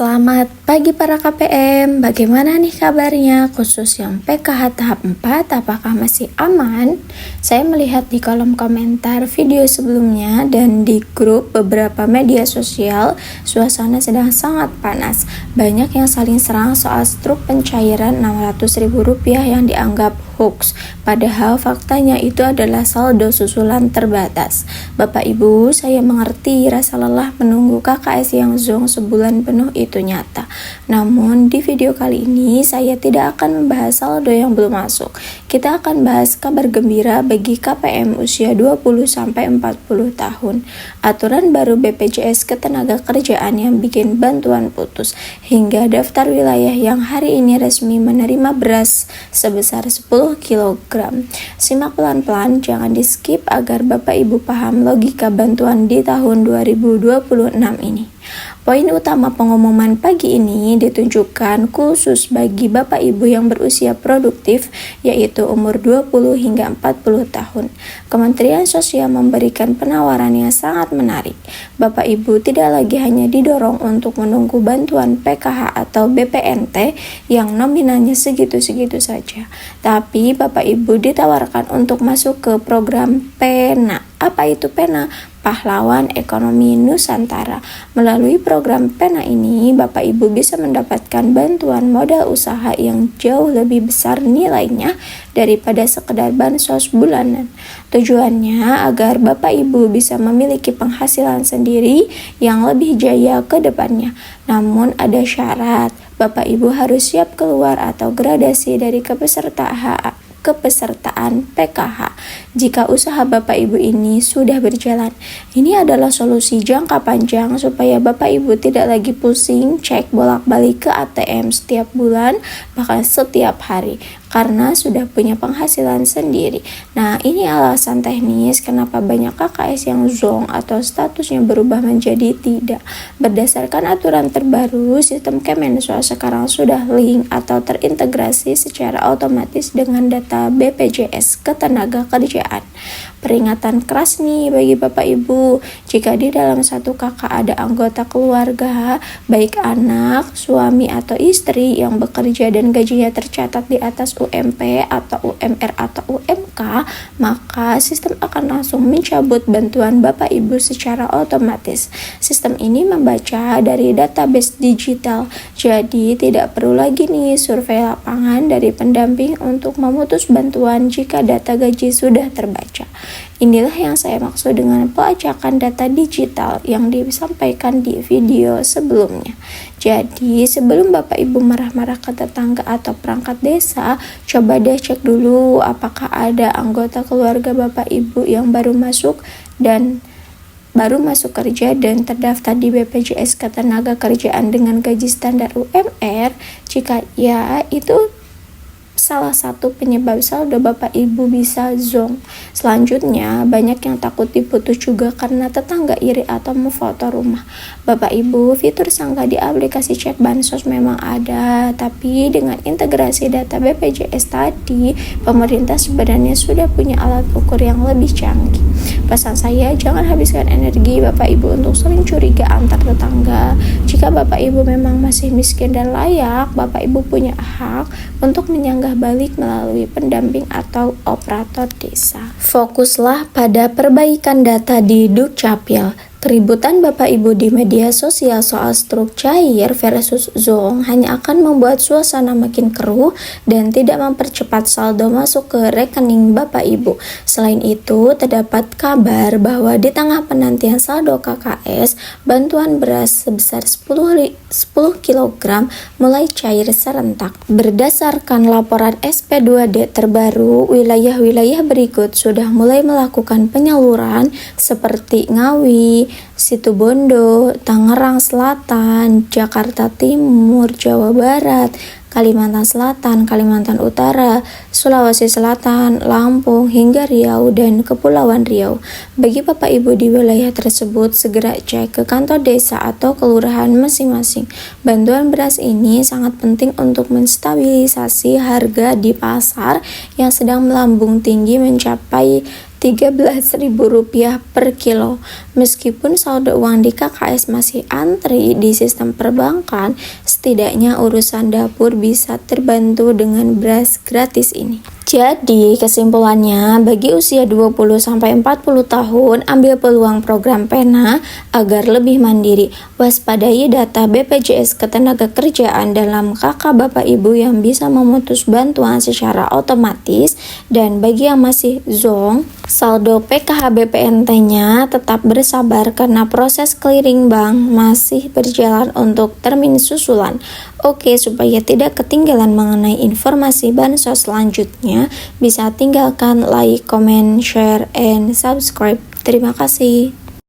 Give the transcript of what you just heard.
Selamat pagi para KPM, bagaimana nih kabarnya? Khusus yang PKH tahap 4, apakah masih aman? Saya melihat di kolom komentar video sebelumnya dan di grup beberapa media sosial, suasana sedang sangat panas. Banyak yang saling serang soal struk pencairan Rp600.000 yang dianggap hoax. Padahal faktanya itu adalah saldo susulan terbatas. Bapak Ibu, saya mengerti rasa lelah menunggu KKS yang zonk sebulan penuh itu nyata. Namun di video kali ini saya tidak akan membahas saldo yang belum masuk. Kita akan bahas kabar gembira bagi KPM usia 20-40 tahun. Aturan baru BPJS Ketenagakerjaan yang bikin bantuan putus, hingga daftar wilayah yang hari ini resmi menerima beras sebesar 10 kg. Simak pelan-pelan, jangan di skip agar Bapak Ibu paham logika bantuan di tahun 2026 ini. Poin utama pengumuman pagi ini ditunjukkan khusus bagi Bapak Ibu yang berusia produktif, yaitu umur 20 hingga 40 tahun. Kementerian Sosial memberikan penawaran yang sangat menarik. Bapak Ibu tidak lagi hanya didorong untuk menunggu bantuan PKH atau BPNT yang nominalnya segitu-segitu saja, tapi Bapak Ibu ditawarkan untuk masuk ke program PENA. Apa itu PENA? Pahlawan Ekonomi Nusantara. Melalui program PENA ini, Bapak Ibu bisa mendapatkan bantuan modal usaha yang jauh lebih besar nilainya daripada sekedar bansos bulanan. Tujuannya agar Bapak Ibu bisa memiliki penghasilan sendiri yang lebih jaya ke depannya. Namun ada syarat, Bapak Ibu harus siap keluar atau gradasi dari kepesertaan PKH jika usaha Bapak Ibu ini sudah berjalan. Ini adalah solusi jangka panjang supaya Bapak Ibu tidak lagi pusing cek bolak-balik ke ATM setiap bulan, bahkan setiap hari, karena sudah punya penghasilan sendiri. Nah, ini alasan teknis kenapa banyak KKS yang zonk atau statusnya berubah menjadi tidak. Berdasarkan aturan terbaru, sistem Kemensos sekarang sudah link atau terintegrasi secara otomatis dengan data BPJS Ketenagakerjaan. Peringatan keras nih bagi Bapak Ibu, jika di dalam satu kakak ada anggota keluarga, baik anak, suami atau istri yang bekerja dan gajinya tercatat di atas UMP atau UMR atau UMK, maka sistem akan langsung mencabut bantuan Bapak Ibu secara otomatis. Sistem ini membaca dari database digital, jadi tidak perlu lagi nih survei lapangan dari pendamping untuk memutus bantuan jika data gaji sudah terbaca. Inilah yang saya maksud dengan pelacakan data digital yang disampaikan di video sebelumnya. Jadi sebelum Bapak Ibu marah-marah ke tetangga atau perangkat desa, coba deh cek dulu apakah ada anggota keluarga Bapak Ibu yang baru masuk kerja dan terdaftar di BPJS Ketenagakerjaan dengan gaji standar UMR. Jika ya, itu salah satu penyebab saldo Bapak Ibu bisa zonk. Selanjutnya, banyak yang takut diputus juga karena tetangga iri atau memfoto rumah. Bapak Ibu, fitur sangka di aplikasi cek bansos memang ada, tapi dengan integrasi data BPJS tadi, pemerintah sebenarnya sudah punya alat ukur yang lebih canggih. Pesan saya, jangan habiskan energi Bapak Ibu untuk saling curiga antar tetangga. Jika Bapak Ibu memang masih miskin dan layak, Bapak Ibu punya hak untuk menyanggah balik melalui pendamping atau operator desa. Fokuslah pada perbaikan data di Dukcapil. Keributan Bapak Ibu di media sosial soal struk cair versus zonk hanya akan membuat suasana makin keruh dan tidak mempercepat saldo masuk ke rekening Bapak Ibu. Selain itu, terdapat kabar bahwa di tengah penantian saldo KKS, bantuan beras sebesar 10 kg mulai cair serentak. Berdasarkan laporan SP2D terbaru, wilayah-wilayah berikut sudah mulai melakukan penyaluran seperti Ngawi, Situbondo, Tangerang Selatan, Jakarta Timur, Jawa Barat, Kalimantan Selatan, Kalimantan Utara, Sulawesi Selatan, Lampung, hingga Riau dan Kepulauan Riau. Bagi Bapak Ibu di wilayah tersebut, segera cek ke kantor desa atau kelurahan masing-masing. Bantuan beras ini sangat penting untuk menstabilisasi harga di pasar yang sedang melambung tinggi mencapai Rp13.000 per kilo. Meskipun saldo uang di KKS masih antri di sistem perbankan, setidaknya urusan dapur bisa terbantu dengan beras gratis ini. Jadi, kesimpulannya, bagi usia 20-40 tahun, ambil peluang program Pena agar lebih mandiri. Waspadai data BPJS Ketenagakerjaan dalam KK Bapak Ibu yang bisa memutus bantuan secara otomatis. Dan bagi yang masih zonk, saldo PKH BPNT-nya tetap bersabar karena proses clearing bank masih berjalan untuk termin susulan. Oke, supaya tidak ketinggalan mengenai informasi bansos selanjutnya, bisa tinggalkan like, comment, share, and subscribe. Terima kasih.